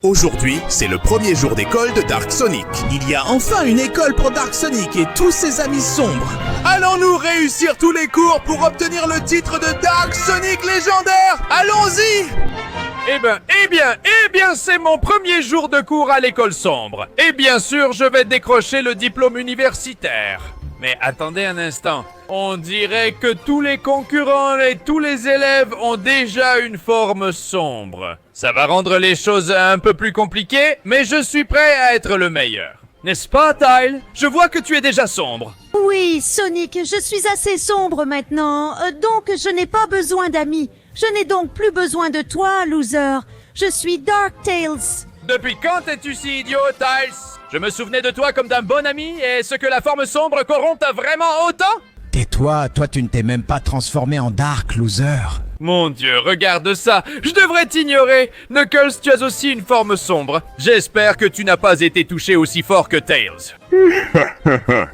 Aujourd'hui, c'est le premier jour d'école de Dark Sonic. Il y a enfin une école pour Dark Sonic et tous ses amis sombres. Allons-nous réussir tous les cours pour obtenir le titre de Dark Sonic légendaire? Allons-y! Eh bien, c'est mon premier jour de cours à l'école sombre. Et bien sûr, je vais décrocher le diplôme universitaire. Mais attendez un instant, on dirait que tous les concurrents et tous les élèves ont déjà une forme sombre. Ça va rendre les choses un peu plus compliquées, mais je suis prêt à être le meilleur. N'est-ce pas, Tile? Je vois que tu es déjà sombre. Oui, Sonic, je suis assez sombre maintenant, donc je n'ai pas besoin d'amis. Je n'ai donc plus besoin de toi, loser. Je suis Dark Tails. Depuis quand es-tu si idiot, Tiles? Je me souvenais de toi comme d'un bon ami, et ce que la forme sombre corrompt vraiment autant? Tais-toi, toi tu ne t'es même pas transformé en Dark, loser. Mon Dieu, regarde ça! Je devrais t'ignorer! Knuckles, tu as aussi une forme sombre. J'espère que tu n'as pas été touché aussi fort que Tails.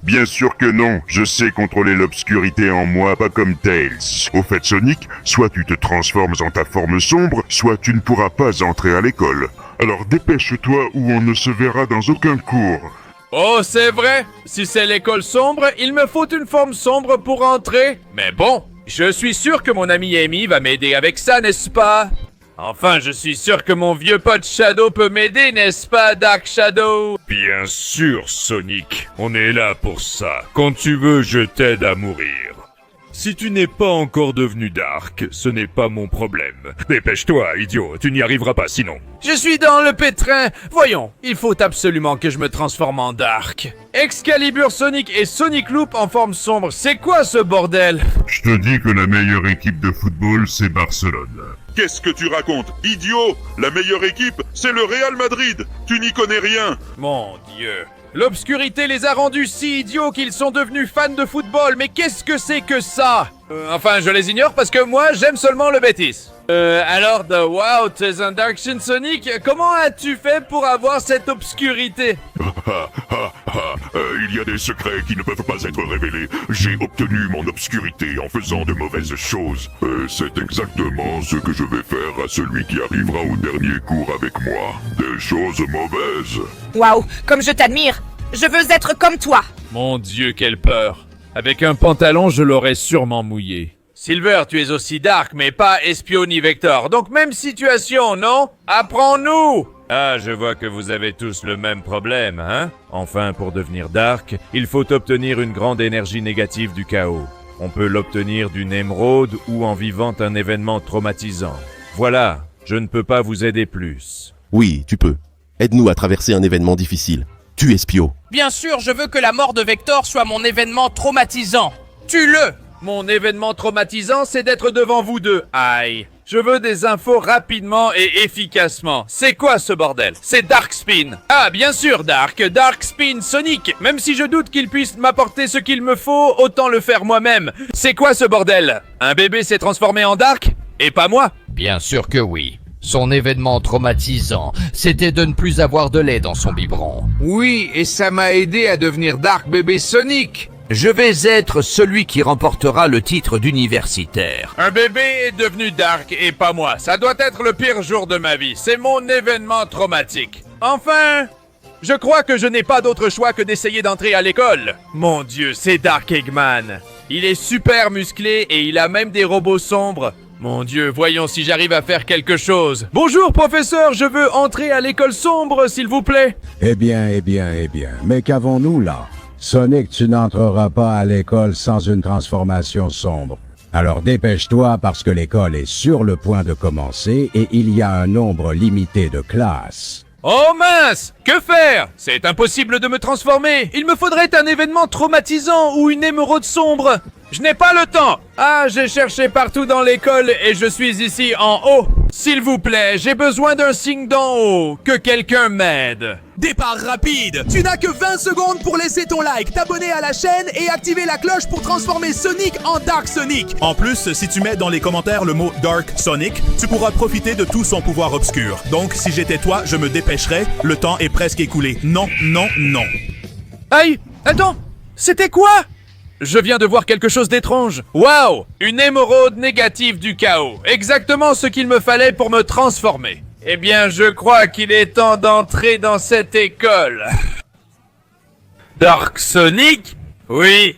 Bien sûr que non, je sais contrôler l'obscurité en moi, pas comme Tails. Au fait, Sonic, soit tu te transformes en ta forme sombre, soit tu ne pourras pas entrer à l'école. Alors dépêche-toi ou on ne se verra dans aucun cours. Oh, c'est vrai! Si c'est l'école sombre, il me faut une forme sombre pour entrer. Mais bon, je suis sûr que mon ami Amy va m'aider avec ça, n'est-ce pas? Enfin, je suis sûr que mon vieux pote Shadow peut m'aider, n'est-ce pas, Dark Shadow? Bien sûr, Sonic, on est là pour ça. Quand tu veux, je t'aide à mourir. Si tu n'es pas encore devenu Dark, ce n'est pas mon problème. Dépêche-toi, idiot, tu n'y arriveras pas sinon. Je suis dans le pétrin. Voyons, il faut absolument que je me transforme en Dark. Excalibur Sonic et Sonic Loop en forme sombre, c'est quoi ce bordel? Je te dis que la meilleure équipe de football, c'est Barcelone. Qu'est-ce que tu racontes? Idiot! La meilleure équipe, c'est le Real Madrid! Tu n'y connais rien! Mon Dieu. L'obscurité les a rendus si idiots qu'ils sont devenus fans de football, mais qu'est-ce que c'est que ça? Enfin, je les ignore parce que moi, j'aime seulement le Betis. Alors, wow, t'es un Dark Shin Sonic, comment as-tu fait pour avoir cette obscurité? Il y a des secrets qui ne peuvent pas être révélés. J'ai obtenu mon obscurité en faisant de mauvaises choses. C'est exactement ce que je vais faire à celui qui arrivera au dernier cours avec moi. Des choses mauvaises. Waouh, comme je t'admire! Je veux être comme toi! Mon Dieu, quelle peur. Avec un pantalon, je l'aurais sûrement mouillé. Silver, tu es aussi Dark, mais pas Espio ni Vector. Donc même situation, non? Apprends-nous! Ah, je vois que vous avez tous le même problème, hein? Enfin, pour devenir Dark, il faut obtenir une grande énergie négative du chaos. On peut l'obtenir d'une émeraude ou en vivant un événement traumatisant. Voilà, je ne peux pas vous aider plus. Oui, tu peux. Aide-nous à traverser un événement difficile. Tue Espio. Bien sûr, je veux que la mort de Vector soit mon événement traumatisant. Tue-le! Mon événement traumatisant, c'est d'être devant vous deux. Aïe. Je veux des infos rapidement et efficacement. C'est quoi ce bordel? C'est Dark Spin. Ah, bien sûr, Dark Spin Sonic. Même si je doute qu'il puisse m'apporter ce qu'il me faut, autant le faire moi-même. C'est quoi ce bordel? Un bébé s'est transformé en Dark? Et pas moi? Bien sûr que oui. Son événement traumatisant, c'était de ne plus avoir de lait dans son biberon. Oui, et ça m'a aidé à devenir Dark Bébé Sonic. Je vais être celui qui remportera le titre d'universitaire. Un bébé est devenu Dark et pas moi. Ça doit être le pire jour de ma vie. C'est mon événement traumatique. Enfin, je crois que je n'ai pas d'autre choix que d'essayer d'entrer à l'école. Mon Dieu, c'est Dark Eggman. Il est super musclé et il a même des robots sombres. Mon Dieu, voyons si j'arrive à faire quelque chose. Bonjour, professeur, je veux entrer à l'école sombre, s'il vous plaît. Eh bien, mais qu'avons-nous là? Sonic, tu n'entreras pas à l'école sans une transformation sombre. Alors dépêche-toi parce que l'école est sur le point de commencer et il y a un nombre limité de classes. Oh mince! Que faire? C'est impossible de me transformer. Il me faudrait un événement traumatisant ou une émeraude sombre. Je n'ai pas le temps. Ah, j'ai cherché partout dans l'école et je suis ici en haut. S'il vous plaît, j'ai besoin d'un signe d'en haut. Que quelqu'un m'aide. Départ rapide! Tu n'as que 20 secondes pour laisser ton like, t'abonner à la chaîne et activer la cloche pour transformer Sonic en Dark Sonic. En plus, si tu mets dans les commentaires le mot Dark Sonic, tu pourras profiter de tout son pouvoir obscur. Donc, si j'étais toi, je me dépêcherais, le temps est presque écoulé. Non. Aïe! Attends! C'était quoi? Je viens de voir quelque chose d'étrange. Waouh! Une émeraude négative du chaos. Exactement ce qu'il me fallait pour me transformer. Eh bien, je crois qu'il est temps d'entrer dans cette école. Dark Sonic? Oui.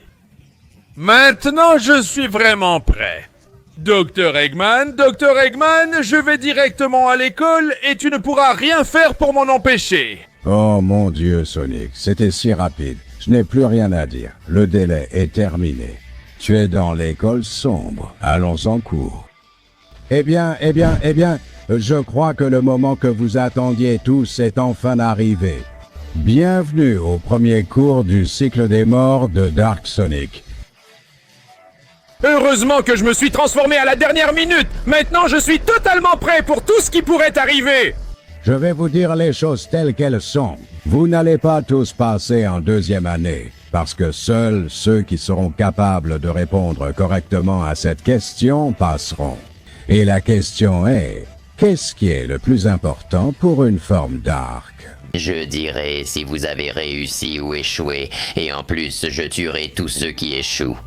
Maintenant, je suis vraiment prêt. Dr. Eggman, je vais directement à l'école et tu ne pourras rien faire pour m'en empêcher. Oh mon Dieu, Sonic, c'était si rapide. Je n'ai plus rien à dire. Le délai est terminé. Tu es dans l'école sombre. Allons en cours. Eh bien, je crois que le moment que vous attendiez tous est enfin arrivé. Bienvenue au premier cours du cycle des morts de Dark Sonic. Heureusement que je me suis transformé à la dernière minute. Maintenant, je suis totalement prêt pour tout ce qui pourrait arriver. Je vais vous dire les choses telles qu'elles sont. Vous n'allez pas tous passer en deuxième année, parce que seuls ceux qui seront capables de répondre correctement à cette question passeront. Et la question est, qu'est-ce qui est le plus important pour une forme Dark? Je dirais si vous avez réussi ou échoué, et en plus je tuerai tous ceux qui échouent.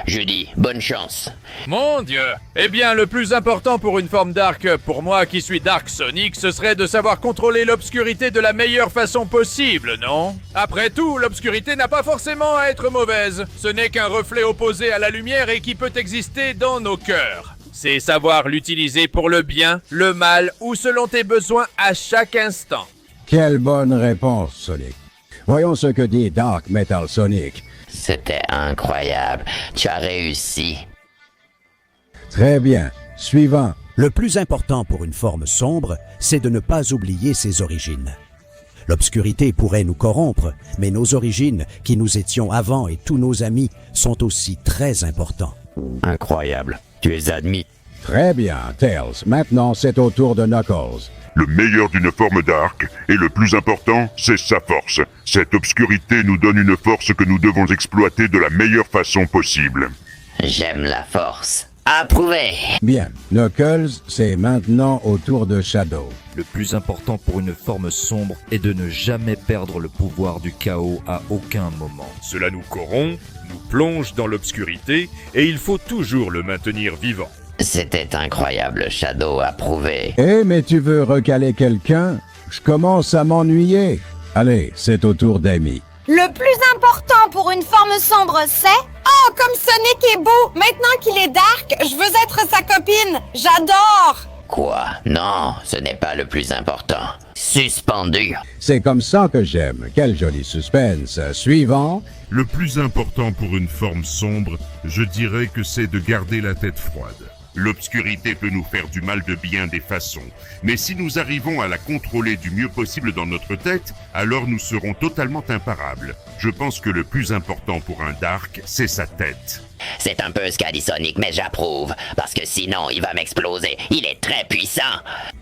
Je dis bonne chance. Mon Dieu. Eh bien, le plus important pour une forme Dark, pour moi qui suis Dark Sonic, ce serait de savoir contrôler l'obscurité de la meilleure façon possible, non? Après tout, l'obscurité n'a pas forcément à être mauvaise. Ce n'est qu'un reflet opposé à la lumière et qui peut exister dans nos cœurs. C'est savoir l'utiliser pour le bien, le mal ou selon tes besoins à chaque instant. Quelle bonne réponse, Sonic. Voyons ce que dit Dark Metal Sonic. C'était incroyable. Tu as réussi. Très bien. Suivant. Le plus important pour une forme sombre, c'est de ne pas oublier ses origines. L'obscurité pourrait nous corrompre, mais nos origines, qui nous étions avant et tous nos amis, sont aussi très importants. Incroyable. Tu es admis. Très bien, Tails. Maintenant, c'est au tour de Knuckles. Le meilleur d'une forme Dark, et le plus important, c'est sa force. Cette obscurité nous donne une force que nous devons exploiter de la meilleure façon possible. J'aime la force. Approuvé. Bien, Knuckles, c'est maintenant au tour de Shadow. Le plus important pour une forme sombre est de ne jamais perdre le pouvoir du chaos à aucun moment. Cela nous corrompt, nous plonge dans l'obscurité, et il faut toujours le maintenir vivant. C'était incroyable, Shadow, approuvé. Eh, mais tu veux recaler quelqu'un? Je commence à m'ennuyer. Allez, c'est au tour d'Amy. Le plus important pour une forme sombre, c'est... Oh, comme Sonic est beau! Maintenant qu'il est dark, je veux être sa copine! J'adore! Quoi? Non, ce n'est pas le plus important. Suspendu. C'est comme ça que j'aime. Quel joli suspense. Suivant. Le plus important pour une forme sombre, je dirais que c'est de garder la tête froide. L'obscurité peut nous faire du mal de bien des façons, mais si nous arrivons à la contrôler du mieux possible dans notre tête, alors nous serons totalement imparables. Je pense que le plus important pour un Dark, c'est sa tête. C'est un peu ce qu'a dit Sonic, mais j'approuve, parce que sinon il va m'exploser. Il est très puissant.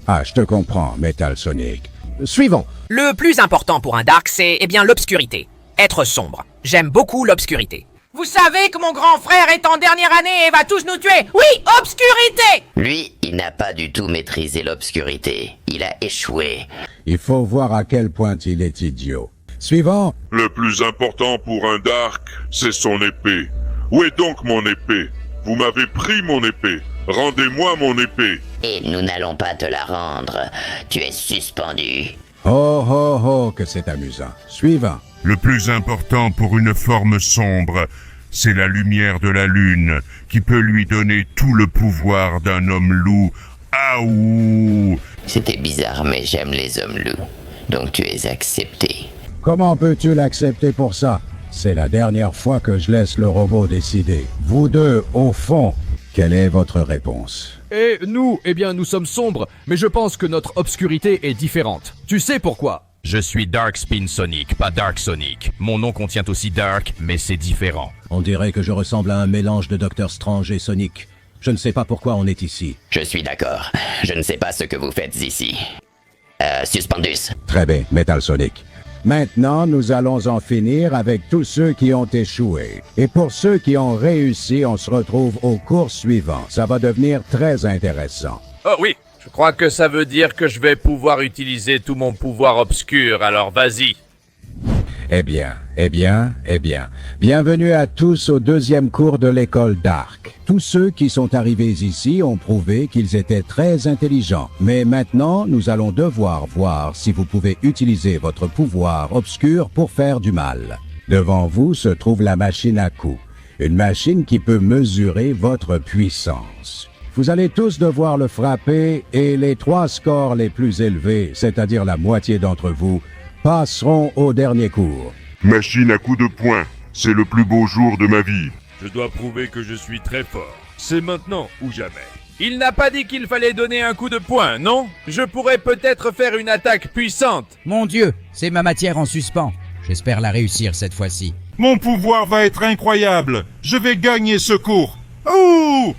Ah, je te comprends, Metal Sonic. Suivant. Le plus important pour un Dark, c'est, l'obscurité. Être sombre. J'aime beaucoup l'obscurité. Vous savez que mon grand frère est en dernière année et va tous nous tuer. Oui, obscurité! Lui, il n'a pas du tout maîtrisé l'obscurité. Il a échoué. Il faut voir à quel point il est idiot. Suivant. Le plus important pour un Dark, c'est son épée. Où est donc mon épée? Vous m'avez pris mon épée. Rendez-moi mon épée. Et nous n'allons pas te la rendre. Tu es suspendu. Oh, oh, oh, que c'est amusant. Suivant. Le plus important pour une forme sombre, c'est la lumière de la lune, qui peut lui donner tout le pouvoir d'un homme loup. Aouh! C'était bizarre, mais j'aime les hommes loups. Donc tu es accepté. Comment peux-tu l'accepter pour ça? C'est la dernière fois que je laisse le robot décider. Vous deux, au fond, quelle est votre réponse? Et nous, nous sommes sombres, mais je pense que notre obscurité est différente. Tu sais pourquoi? Je suis Dark Spin Sonic, pas Dark Sonic. Mon nom contient aussi Dark, mais c'est différent. On dirait que je ressemble à un mélange de Dr. Strange et Sonic. Je ne sais pas pourquoi on est ici. Je suis d'accord. Je ne sais pas ce que vous faites ici. Suspendus. Très bien, Metal Sonic. Maintenant, nous allons en finir avec tous ceux qui ont échoué. Et pour ceux qui ont réussi, on se retrouve au cours suivant. Ça va devenir très intéressant. Oh oui, je crois que ça veut dire que je vais pouvoir utiliser tout mon pouvoir obscur, alors vas-y. Eh bien, Eh bien, bienvenue à tous au deuxième cours de l'école Dark. Tous ceux qui sont arrivés ici ont prouvé qu'ils étaient très intelligents. Mais maintenant, nous allons devoir voir si vous pouvez utiliser votre pouvoir obscur pour faire du mal. Devant vous se trouve la machine à coups. Une machine qui peut mesurer votre puissance. Vous allez tous devoir le frapper et les 3 scores les plus élevés, c'est-à-dire la moitié d'entre vous, passeront au dernier cours. Machine à coups de poing, c'est le plus beau jour de ma vie. Je dois prouver que je suis très fort. C'est maintenant ou jamais. Il n'a pas dit qu'il fallait donner un coup de poing, non? Je pourrais peut-être faire une attaque puissante. Mon Dieu, c'est ma matière en suspens. J'espère la réussir cette fois-ci. Mon pouvoir va être incroyable. Je vais gagner ce cours. Ouh!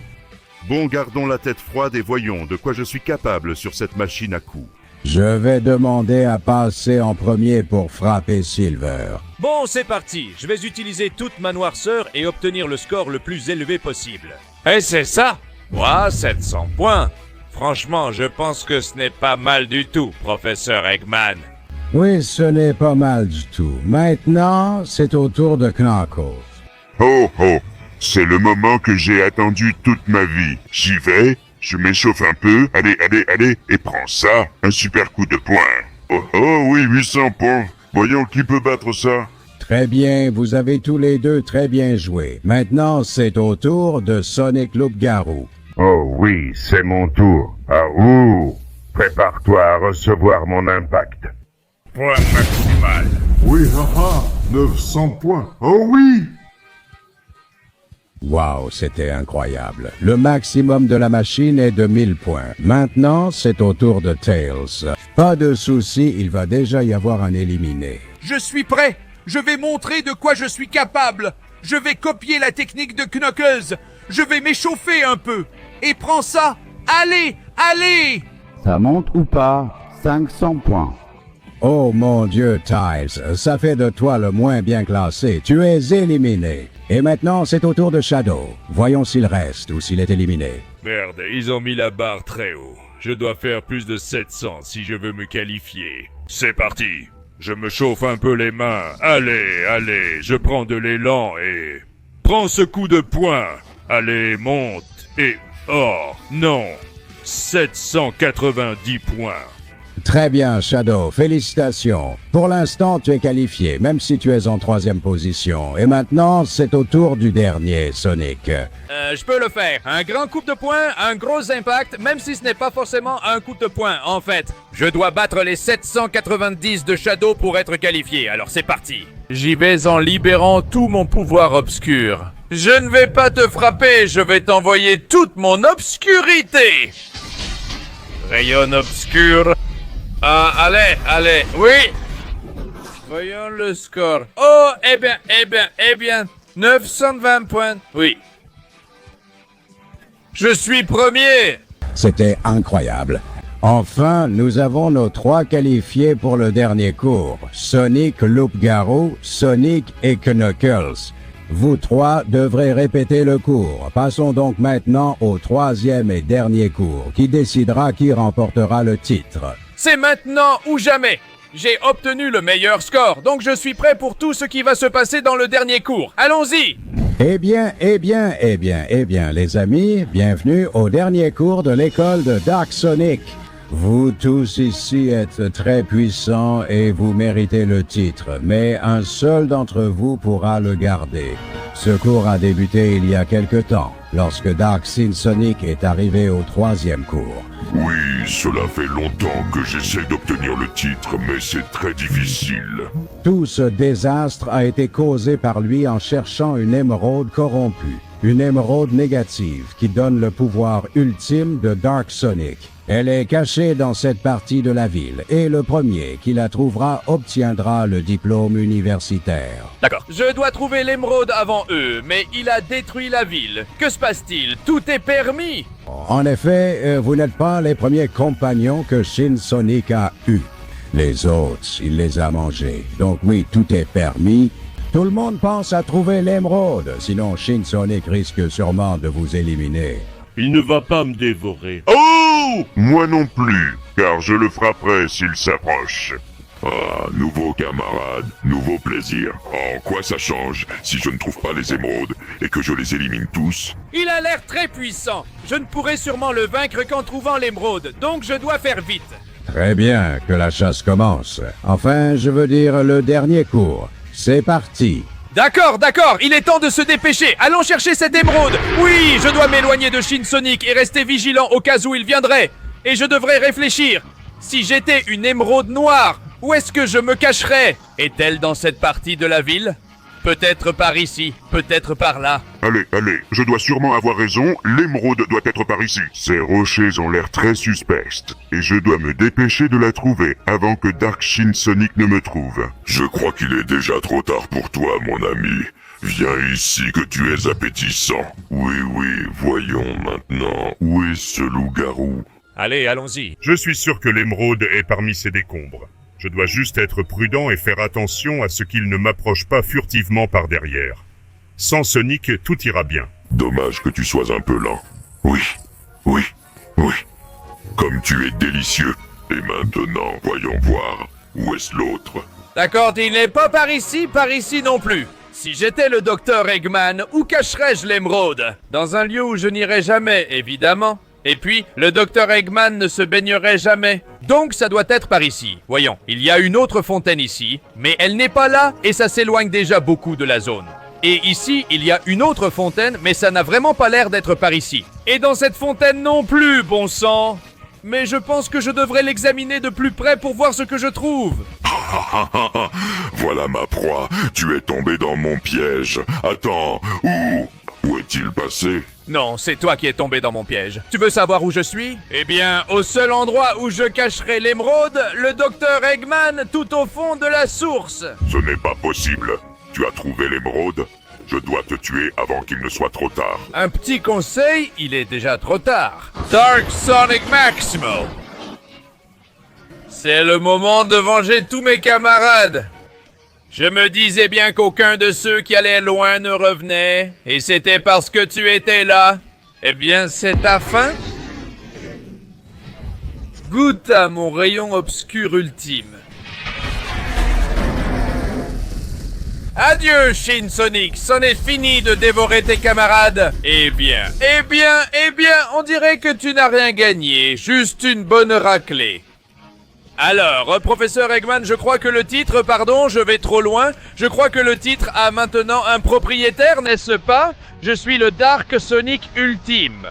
Bon, gardons la tête froide et voyons de quoi je suis capable sur cette machine à coups. Je vais demander à passer en premier pour frapper Silver. Bon, c'est parti. Je vais utiliser toute ma noirceur et obtenir le score le plus élevé possible. Et c'est ça? Moi, 700 points. Franchement, je pense que ce n'est pas mal du tout, professeur Eggman. Oui, ce n'est pas mal du tout. Maintenant, c'est au tour de Knuckles. Oh oh, c'est le moment que j'ai attendu toute ma vie. J'y vais, je m'échauffe un peu, allez, et prends ça, un super coup de poing. Oh oui, 800 points. Voyons qui peut battre ça. Très bien, vous avez tous les deux très bien joué. Maintenant, c'est au tour de Sonic Loup-Garou. Oh oui, c'est mon tour. Ah ouh, prépare-toi à recevoir mon impact. Point maximal. Oui, haha, 900 points. Oh oui! Wow, c'était incroyable. Le maximum de la machine est de 1000 points. Maintenant, c'est au tour de Tails. Pas de souci, il va déjà y avoir un éliminé. Je suis prêt. Je vais montrer de quoi je suis capable. Je vais copier la technique de Knuckles. Je vais m'échauffer un peu. Et prends ça. Allez! Ça monte ou pas? 500 points. Oh mon Dieu, Tails, ça fait de toi le moins bien classé. Tu es éliminé. Et maintenant, c'est au tour de Shadow. Voyons s'il reste ou s'il est éliminé. Merde, ils ont mis la barre très haut. Je dois faire plus de 700 si je veux me qualifier. C'est parti. Je me chauffe un peu les mains. Allez, je prends de l'élan et... Prends ce coup de poing. Allez, monte. Et... Oh, non. 790 points. Très bien, Shadow, félicitations. Pour l'instant, tu es qualifié, même si tu es en 3e position. Et maintenant, c'est au tour du dernier, Sonic. Je peux le faire. Un grand coup de poing, un gros impact, même si ce n'est pas forcément un coup de poing, en fait. Je dois battre les 790 de Shadow pour être qualifié, alors c'est parti. J'y vais en libérant tout mon pouvoir obscur. Je ne vais pas te frapper, je vais t'envoyer toute mon obscurité. Rayon obscur. Ah, allez, oui. Voyons le score. Oh, eh bien, 920 points, oui. Je suis premier. C'était incroyable. Enfin, nous avons nos 3 qualifiés pour le dernier cours. Sonic, Loup-Garou, Sonic et Knuckles. Vous 3 devrez répéter le cours. Passons donc maintenant au 3e et dernier cours, qui décidera qui remportera le titre. C'est maintenant ou jamais. J'ai obtenu le meilleur score, donc je suis prêt pour tout ce qui va se passer dans le dernier cours. Allons-y! Eh bien, les amis, bienvenue au dernier cours de l'école de Dark Sonic. Vous tous ici êtes très puissants et vous méritez le titre, mais un seul d'entre vous pourra le garder. Ce cours a débuté il y a quelque temps, lorsque Dark Sin Sonic est arrivé au 3e cours. Oui, cela fait longtemps que j'essaie d'obtenir le titre, mais c'est très difficile. Tout ce désastre a été causé par lui en cherchant une émeraude corrompue, une émeraude négative qui donne le pouvoir ultime de Dark Sonic. Elle est cachée dans cette partie de la ville, et le premier qui la trouvera obtiendra le diplôme universitaire. D'accord. Je dois trouver l'émeraude avant eux, mais il a détruit la ville. Que se passe-t-il? Tout est permis. En effet, vous n'êtes pas les premiers compagnons que Shin Sonic a eus. Les autres, il les a mangés. Donc oui, tout est permis. Tout le monde pense à trouver l'émeraude, sinon Shin Sonic risque sûrement de vous éliminer. Il ne va pas me dévorer. Oh! Moi non plus, car je le frapperai s'il s'approche. Ah, nouveau camarade, nouveau plaisir. En quoi ça change si je ne trouve pas les émeraudes et que je les élimine tous? Il a l'air très puissant. Je ne pourrai sûrement le vaincre qu'en trouvant l'émeraude, donc je dois faire vite. Très bien, que la chasse commence. Enfin, je veux dire le dernier cours. C'est parti. D'accord, il est temps de se dépêcher. Allons chercher cette émeraude. Oui, je dois m'éloigner de Shin Sonic et rester vigilant au cas où il viendrait. Et je devrais réfléchir. Si j'étais une émeraude noire, où est-ce que je me cacherais? Est-elle dans cette partie de la ville? Peut-être par ici, peut-être par là. Allez, je dois sûrement avoir raison, l'émeraude doit être par ici. Ces rochers ont l'air très suspects, et je dois me dépêcher de la trouver avant que Dark Shin Sonic ne me trouve. Je crois qu'il est déjà trop tard pour toi, mon ami. Viens ici que tu es appétissant. Oui, voyons maintenant, où est ce loup-garou? Allez, allons-y. Je suis sûr que l'émeraude est parmi ces décombres. Je dois juste être prudent et faire attention à ce qu'il ne m'approche pas furtivement par derrière. Sans Sonic, tout ira bien. Dommage que tu sois un peu lent. Oui. Comme tu es délicieux. Et maintenant, voyons voir. Où est-ce l'autre? D'accord, il n'est pas par ici non plus. Si j'étais le docteur Eggman, où cacherais-je l'émeraude? Dans un lieu où je n'irais jamais, évidemment. Et puis, le docteur Eggman ne se baignerait jamais. Donc ça doit être par ici. Voyons, il y a une autre fontaine ici, mais elle n'est pas là et ça s'éloigne déjà beaucoup de la zone. Et ici, il y a une autre fontaine, mais ça n'a vraiment pas l'air d'être par ici. Et dans cette fontaine non plus, bon sang. Mais je pense que je devrais l'examiner de plus près pour voir ce que je trouve. Voilà ma proie, tu es tombé dans mon piège. Attends, où est-il passé? Non, c'est toi qui es tombé dans mon piège. Tu veux savoir où je suis? Eh bien, au seul endroit où je cacherai l'émeraude, le docteur Eggman tout au fond de la source. Ce n'est pas possible. Tu as trouvé l'émeraude? Je dois te tuer avant qu'il ne soit trop tard. Un petit conseil, il est déjà trop tard. Dark Sonic Maximo. C'est le moment de venger tous mes camarades. Je me disais bien qu'aucun de ceux qui allaient loin ne revenait, et c'était parce que tu étais là. Eh bien, c'est ta fin? Goûte à mon rayon obscur ultime. Adieu, Shin Sonic, c'en est fini de dévorer tes camarades. Eh bien, on dirait que tu n'as rien gagné, juste une bonne raclée. Alors, professeur Eggman, je crois que le titre, pardon, je vais trop loin, je crois que le titre a maintenant un propriétaire, n'est-ce pas? Je suis le Dark Sonic Ultime.